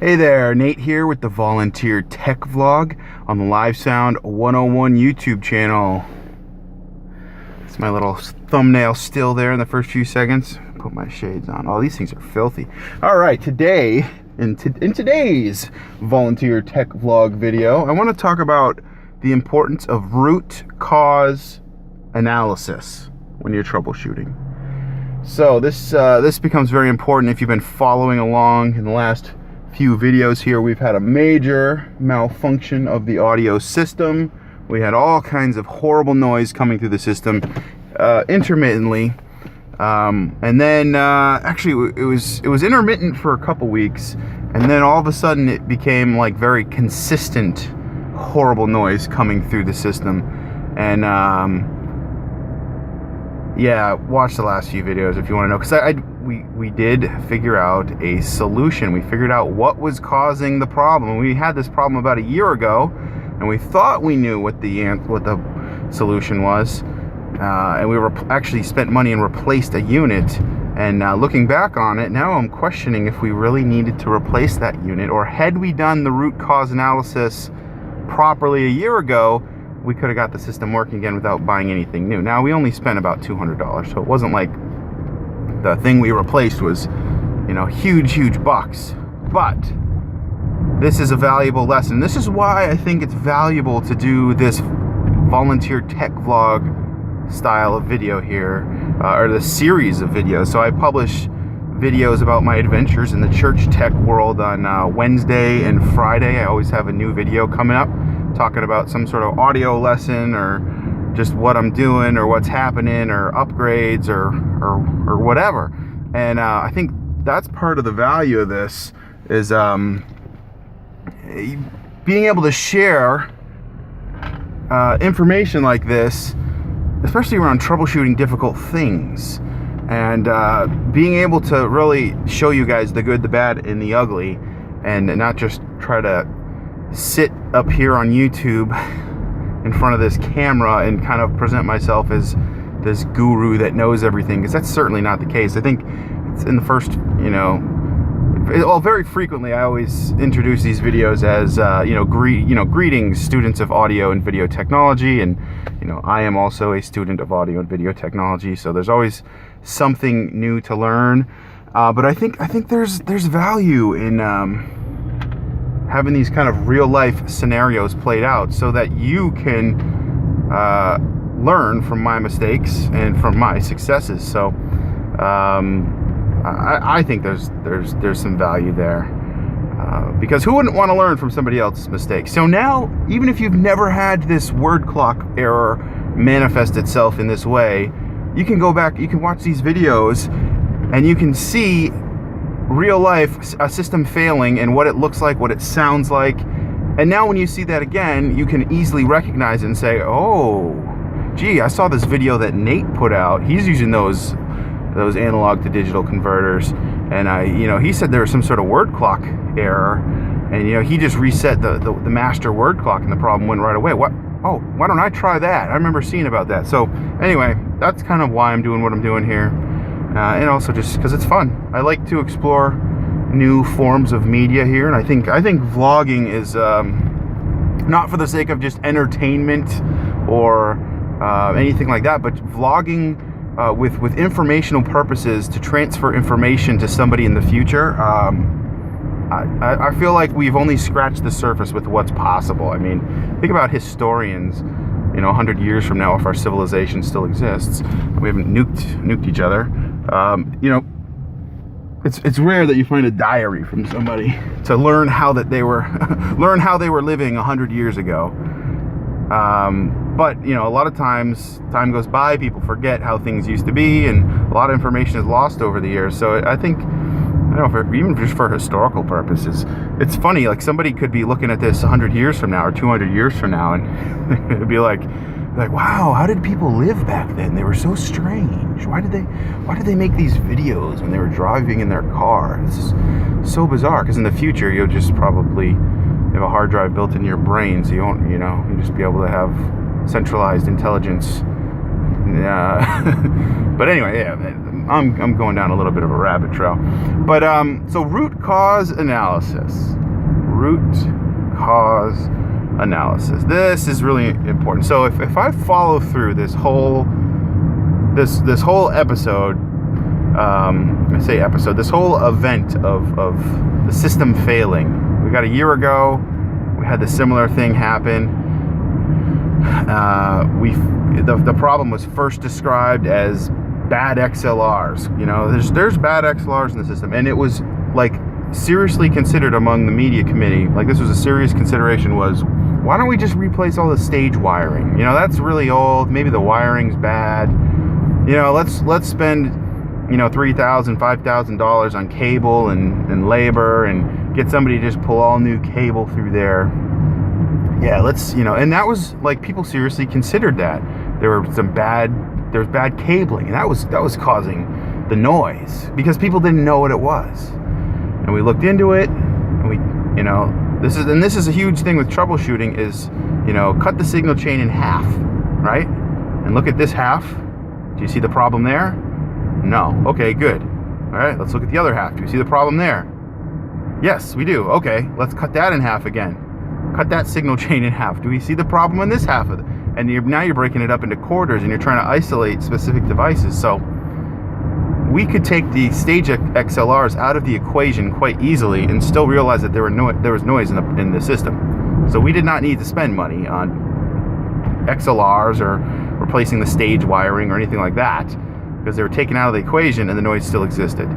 Hey there, Nate here with the Volunteer Tech Vlog on the Live Sound 101 YouTube channel. It's my little thumbnail still there in the first few seconds. Put my shades on. Oh, these things are filthy. All right, today, in today's Volunteer Tech Vlog video, I want to talk about the importance of root cause analysis when you're troubleshooting. So this becomes very important if you've been following along in the last few videos here. We've had a major malfunction of the audio system. We had all kinds of horrible noise coming through the system intermittently, and then actually it was intermittent for a couple weeks, and then all of a sudden it became like very consistent horrible noise coming through the system. And yeah, watch the last few videos if you want to know, because we did figure out a solution. We figured out what was causing the problem. We had this problem about a year ago, and we thought we knew what the solution was, and we actually spent money and replaced a unit. And looking back on it, now I'm questioning if we really needed to replace that unit, or had we done the root cause analysis properly a year ago, we could have got the system working again without buying anything new. Now, we only spent about $200, so it wasn't like the thing we replaced was, huge bucks. But this is a valuable lesson. This is why I think it's valuable to do this volunteer tech vlog style of video here, or the series of videos. So I publish videos about my adventures in the church tech world on Wednesday and Friday. I always have a new video coming up talking about some sort of audio lesson, or just what I'm doing, or what's happening, or upgrades, or whatever. And I think that's part of the value of this, is being able to share information like this, especially around troubleshooting difficult things, and being able to really show you guys the good, the bad, and the ugly, and not just try to sit up here on YouTube in front of this camera and kind of present myself as this guru that knows everything, because that's certainly not the case. I think it's in the first, very frequently I always introduce these videos as, greetings, students of audio and video technology, and I am also a student of audio and video technology, so there's always something new to learn. But I think there's value in having these kind of real life scenarios played out, so that you can learn from my mistakes and from my successes. So I think there's some value there, because who wouldn't want to learn from somebody else's mistakes? So now, even if you've never had this word clock error manifest itself in this way, you can go back, you can watch these videos, and you can see real life a system failing and what it looks like, what it sounds like. And now when you see that again, you can easily recognize it and say, oh gee, I saw this video that Nate put out. He's using those analog to digital converters, and he said there was some sort of word clock error, and he just reset the master word clock, and the problem went right away. Why don't I try that? I remember seeing about that. So anyway, that's kind of why I'm doing what I'm doing here. And also just because it's fun. I like to explore new forms of media here, and I think vlogging is not for the sake of just entertainment or anything like that, but vlogging with informational purposes to transfer information to somebody in the future. I feel like we've only scratched the surface with what's possible. I mean, think about historians. 100 years from now, if our civilization still exists, we haven't nuked each other. It's rare that you find a diary from somebody to learn how they were living 100 years ago. But a lot of times, time goes by, people forget how things used to be, and a lot of information is lost over the years. So I think, even just for historical purposes, it's funny, like somebody could be looking at this 100 years from now or 200 years from now, and it'd be like, wow, how did people live back then? They were so strange. Why did they make these videos when they were driving in their car? It's so bizarre, because in the future, you'll just probably have a hard drive built into your brain, so you won't, you'll just be able to have centralized intelligence. But anyway, yeah, I'm going down a little bit of a rabbit trail. But so root cause analysis. Root cause analysis. This is really important. So if I follow through this whole episode, this whole event of the system failing. We got a year ago, we had the similar thing happen. The problem was first described as bad XLRs. You know, there's bad XLRs in the system, and it was like seriously considered among the media committee. Like, this was a serious consideration, was why don't we just replace all the stage wiring? You know, that's really old. Maybe the wiring's bad. You know, let's spend, you know, $3,000, $5,000 on cable and labor, and get somebody to just pull all new cable through there. Yeah, let's, you know, and that was like, people seriously considered that. There was bad cabling, and that was causing the noise because people didn't know what it was. And we looked into it, and we, you know, this is a huge thing with troubleshooting is, you know, cut the signal chain in half, right? And look at this half. Do you see the problem there? No. Okay, good. All right, let's look at the other half. Do you see the problem there? Yes, we do. Okay, let's cut that in half again. Cut that signal chain in half. Do we see the problem in this half of it? And now you're breaking it up into quarters, and you're trying to isolate specific devices. So we could take the stage XLRs out of the equation quite easily and still realize that there was noise in the system. So we did not need to spend money on XLRs or replacing the stage wiring or anything like that, because they were taken out of the equation and the noise still existed.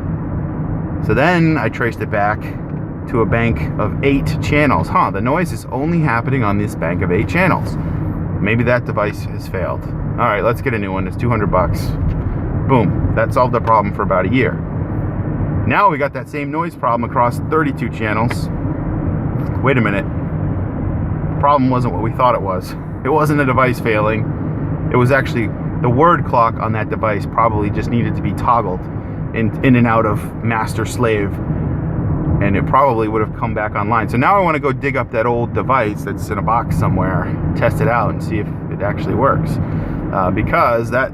So then I traced it back to a bank of 8 channels. The noise is only happening on this bank of 8 channels. Maybe that device has failed. All right, let's get a new one. It's $200. Boom, that solved the problem for about a year. Now we got that same noise problem across 32 channels. Wait a minute. The problem wasn't what we thought it was. It wasn't a device failing. It was actually the word clock on that device probably just needed to be toggled in and out of master slave, and it probably would have come back online. So now I want to go dig up that old device that's in a box somewhere, test it out, and see if it actually works. Because that,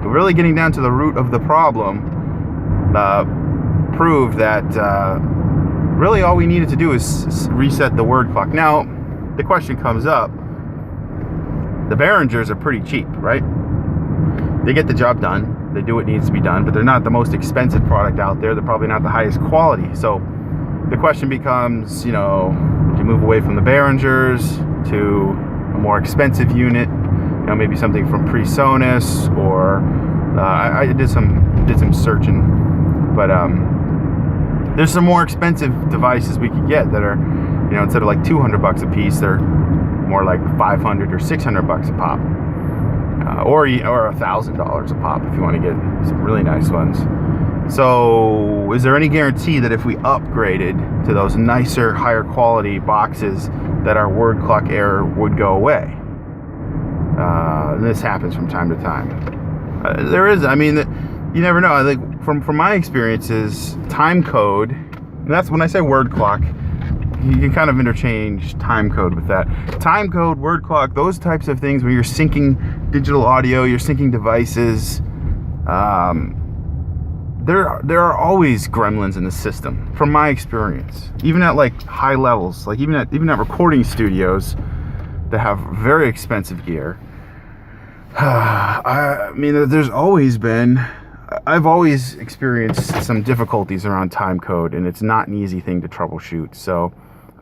really getting down to the root of the problem, proved that really all we needed to do is reset the word clock. Now, the question comes up, the Behringers are pretty cheap, right? They get the job done. They do what needs to be done, but they're not the most expensive product out there. They're probably not the highest quality. So the question becomes, you know, do you move away from the Behringers to a more expensive unit? You know, maybe something from PreSonus, or I did some searching, but there's some more expensive devices we could get that are, you know, instead of like $200 a piece, they're more like $500 or $600 a pop. Or $1,000 a pop if you want to get some really nice ones. So is there any guarantee that if we upgraded to those nicer, higher quality boxes, that our word clock error would go away? This happens from time to time. There is, I mean, you never know. I think from my experiences, time code, and that's when I say word clock, you can kind of interchange time code with that. Time code, word clock, those types of things where you're syncing digital audio, you're syncing devices. There are always gremlins in the system, from my experience. Even at like high levels, like even at recording studios that have very expensive gear. I mean, there's always been. I've always experienced some difficulties around time code, and it's not an easy thing to troubleshoot. So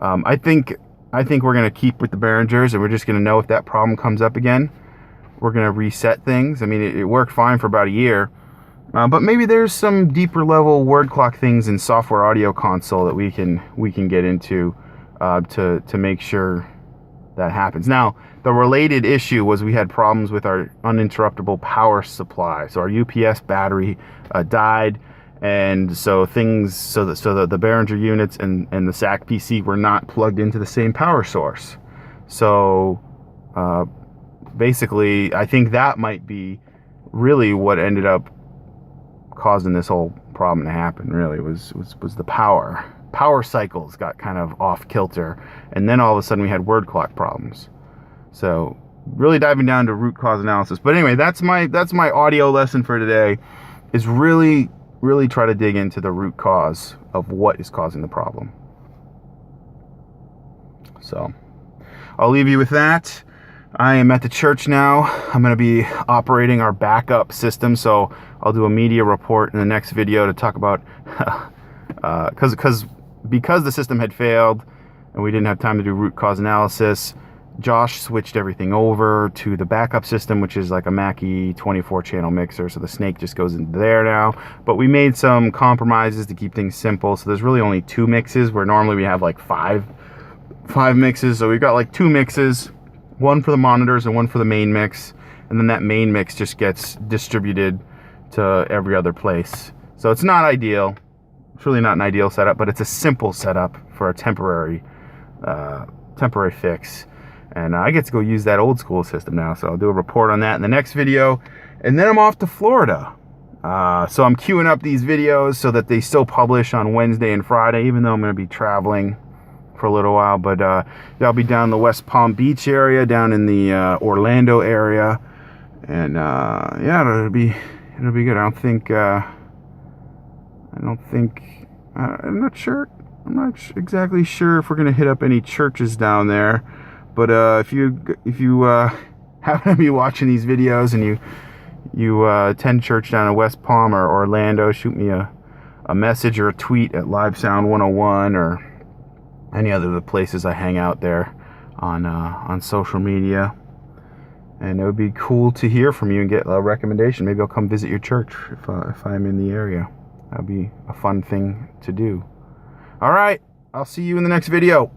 I think we're going to keep with the Behringers, and we're just going to know if that problem comes up again, we're going to reset things. I mean, it worked fine for about a year, but maybe there's some deeper level word clock things in Software Audio Console that we can get into to make sure that happens. Now, the related issue was we had problems with our uninterruptible power supply. So our UPS battery died, and so the Behringer units and the SAC PC were not plugged into the same power source. So basically, I think that might be really what ended up causing this whole problem to happen. Really, was the power cycles got kind of off kilter, and then all of a sudden we had word clock problems. So really diving down to root cause analysis. But anyway, that's my audio lesson for today. is really try to dig into the root cause of what is causing the problem. So I'll leave you with that. I am at the church now. I'm going to be operating our backup system, so I'll do a media report in the next video to talk about because the system had failed and we didn't have time to do root cause analysis. Josh switched everything over to the backup system, which is like a Mackie 24-channel mixer, so the snake just goes into there now. But we made some compromises to keep things simple, so there's really only 2 mixes where normally we have like five mixes. So we've got like 2 mixes, one for the monitors and one for the main mix, and then that main mix just gets distributed to every other place. So it's not ideal. It's really not an ideal setup, but it's a simple setup for a temporary fix. And I get to go use that old school system now, so I'll do a report on that in the next video. And then I'm off to Florida. So I'm queuing up these videos so that they still publish on Wednesday and Friday, even though I'm going to be traveling for a little while. But I'll be down in the West Palm Beach area, down in the Orlando area. And yeah, it'll be good. I'm not exactly sure if we're going to hit up any churches down there. But if you happen to be watching these videos and you attend church down in West Palm or Orlando, shoot me a message or a tweet at LiveSound101 or any other of the places I hang out there on social media. And it would be cool to hear from you and get a recommendation. Maybe I'll come visit your church if I'm in the area. That'd be a fun thing to do. All right, I'll see you in the next video.